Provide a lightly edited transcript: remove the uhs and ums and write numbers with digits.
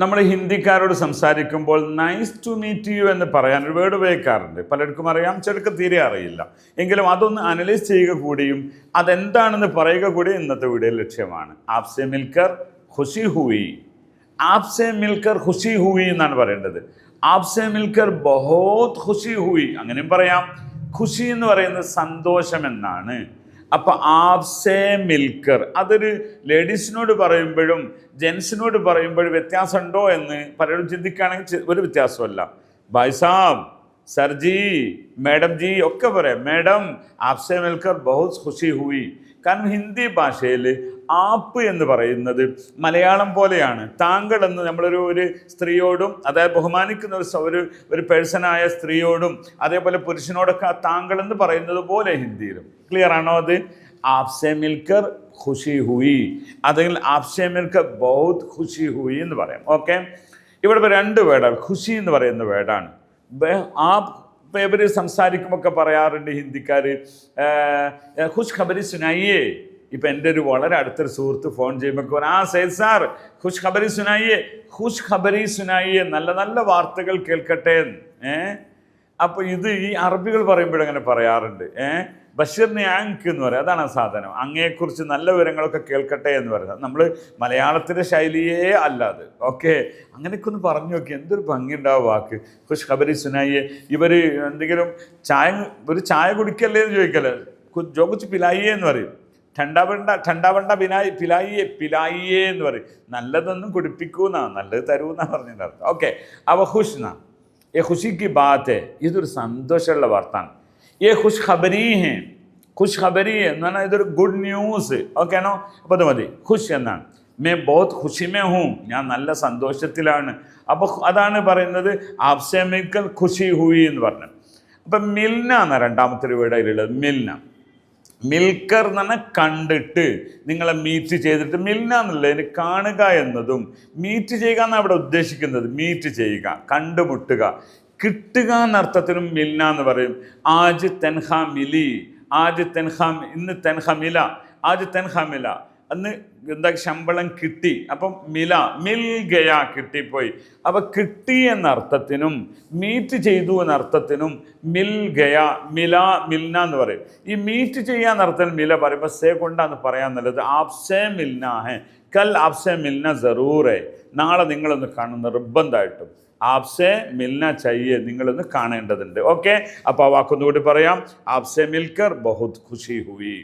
നമ്മൾ ഹിന്ദിക്കാരോട് സംസാരിക്കുമ്പോൾ nice to meet you എന്ന് പറയാൻ ഒരു വേർഡ് ഉപയോഗിക്കാറുണ്ട്. പലർക്കും അറിയാം, ചിലർക്ക് തീരെ അറിയില്ല. എങ്കിലും അതൊന്ന് അനലൈസ് ചെയ്യുക കൂടിയും അതെന്താണെന്ന് പറയുക കൂടി ഇന്നത്തെ വീഡിയോ ലക്ഷ്യമാണ്. ആപ്സെ മിൽക്കർ ഖുഷി ഹുയി, ആപ്സെ മിൽക്കർ ഖുഷി ഹുയി എന്നാണ് പറയേണ്ടത്. ആപ്സെ മിൽക്കർ ബഹോത് ഖുഷി ഹുയി അങ്ങനെയും പറയാം. ഖുഷി എന്ന് പറയുന്നത് സന്തോഷം എന്നാണ്. അപ്പൊ ആപ്സെ മിൽക്കർ അതൊരു ലേഡീസിനോട് പറയുമ്പോഴും ജെൻസിനോട് പറയുമ്പോഴും വ്യത്യാസമുണ്ടോ എന്ന് പലരും ചിന്തിക്കുകയാണെങ്കിൽ ഒരു വ്യത്യാസമല്ല. ഭായ് സാബ്, സർജി, മാഡം ജി ഒക്കെ പറയാം. മാഡം ആപ്സെ മിൽക്കർ ബഹുത് ഖുഷി ഹുയി. കാരണം ഹിന്ദി ഭാഷയിൽ ആപ്പ് എന്ന് പറയുന്നത് മലയാളം പോലെയാണ്. താങ്കൾ എന്ന് നമ്മളൊരു സ്ത്രീയോടും, അതായത് ബഹുമാനിക്കുന്ന ഒരു പേഴ്സണായ സ്ത്രീയോടും അതേപോലെ പുരുഷനോടൊക്കെ താങ്കൾ എന്ന് പറയുന്നത് പോലെ ഹിന്ദിയിലും. ക്ലിയർ ആണോ? അത് ആപ്സെ മിൽക്കർ ഖുഷി ഹുയി, അല്ലെങ്കിൽ ആപ്സെ മിൽക്കർ ബഹുത് ഖുഷി ഹുയി എന്ന് പറയാം. ഓക്കെ, ഇവിടെ രണ്ട് വേർഡാണ്. ഖുഷി എന്ന് പറയുന്ന വേർഡാണ്. ഇവർ സംസാരിക്കുമ്പോൾ പറയാറുണ്ട് ഹിന്ദിക്കാർ, ഖുഷ് ഖബരി സുനായിയേ. ഇപ്പം എൻ്റെ ഒരു വളരെ അടുത്തൊരു സുഹൃത്ത് ഫോൺ ചെയ്യുമ്പോൾ സെയ്ദ് സാർ ഖുഷ് ഖബരി സുനായിയേ, ഖുഷ് ഖബരി സുനായിയേ, നല്ല നല്ല വാർത്തകൾ കേൾക്കട്ടെ. അപ്പോൾ ഇത് ഈ അറബികൾ പറയുമ്പോഴങ്ങനെ പറയാറുണ്ട്. ബഷീറിനെ ആങ്ക് എന്ന് പറയും, അതാണ് ആ സാധനം. അങ്ങയെക്കുറിച്ച് നല്ല വിവരങ്ങളൊക്കെ കേൾക്കട്ടെ എന്ന് പറയുന്നത്. നമ്മൾ മലയാളത്തിൻ്റെ ശൈലിയേ അല്ലാതെ. ഓക്കെ, അങ്ങനെയൊക്കെ ഒന്ന് പറഞ്ഞു നോക്കി, എന്തൊരു ഭംഗിയുണ്ടാവും വാക്ക്. ഖുഷ് ഖബരി സുനായിയെ. ഇവർ എന്തെങ്കിലും ഒരു ചായ കുടിക്കല്ലേ എന്ന് ചോദിക്കല്ലേ, ജോ കുച്ച് പിലായിയേ എന്ന് പറയും. ഠണ്ടാവണ്ട പിലായിയേ എന്ന് പറയും. നല്ലതൊന്നും കുടിപ്പിക്കൂന്നാ, നല്ലത് തരൂന്നാ പറഞ്ഞതിൻ്റെ അർത്ഥം. ഓക്കെ, അവ ഖുഷ് നാ, ഏ ഖുഷിക്ക് ബാത്ത്, ഇതൊരു സന്തോഷമുള്ള വാർത്താണ്. ഏ ഖുഷ് ഖബരി ഹേ, ഖുഷ് ഖബരി എന്ന് പറഞ്ഞാൽ ഇതൊരു ഗുഡ് ന്യൂസ്. ഓക്കെ ആണോ? അപ്പോൾ അത് മതി. ഖുഷ് എന്നാണ്. മേ ബഹുത് ഖുഷിമേ ഹൂം, ഞാൻ നല്ല സന്തോഷത്തിലാണ്. അപ്പോൾ അതാണ് പറയുന്നത് ആപ്സെ മിൽക്കർ ഖുഷി ഹുയി എന്ന് പറഞ്ഞു. അപ്പം മിൽന എന്ന രണ്ടാമത്തെ ഒരു വീട് അതിലുള്ളത്. മിൽന, മിൽക്കർ എന്ന് പറഞ്ഞാൽ കണ്ടിട്ട്, നിങ്ങളെ മീറ്റ് ചെയ്തിട്ട്. മിൽന എന്നുള്ളതിന് കാണുക എന്നതും മീറ്റ് ചെയ്യുക എന്നാണ് അവിടെ ഉദ്ദേശിക്കുന്നത്. മീറ്റ് ചെയ്യുക, കണ്ടുമുട്ടുക. കിട്ടുക എന്നർത്ഥത്തിനും മിൽന എന്ന് പറയും. ആജ് തെൻഹ മിലി, ആജ് തെൻഹ, ഇന്ന് തെൻഹ മില, ആജ് തെൻഹ മില, അന്ന് എന്താ ശമ്പളം കിട്ടി. അപ്പം മില, മിൽ ഗയ, കിട്ടിപ്പോയി. അപ്പം കിട്ടി എന്ന അർത്ഥത്തിനും മീറ്റ് ചെയ്തു എന്ന അർത്ഥത്തിനും മിൽ ഗയ, മില, മിൽന എന്ന് പറയും. ഈ മീറ്റ് ചെയ്യാന്ന് അർത്ഥം മില പറയുമ്പോൾ സേ കൊണ്ടാന്ന് പറയാൻ നല്ലത്. ആപ്സെ മിൽന ഹെ, കൽ ആപ്സെ മിൽന ജറൂർ ഹെ, നാളെ നിങ്ങളൊന്ന് കാണും നിർബന്ധമായിട്ടും. ആപ്സെ മിൽന ചയ്യെ, നിങ്ങളൊന്ന് കാണേണ്ടതുണ്ട്. ഓക്കെ, അപ്പോൾ ആ വാക്കൊന്നുകൂടി പറയാം. ആപ്സെ മിൽക്കർ ബഹുത് ഖുഷി ഹുയി.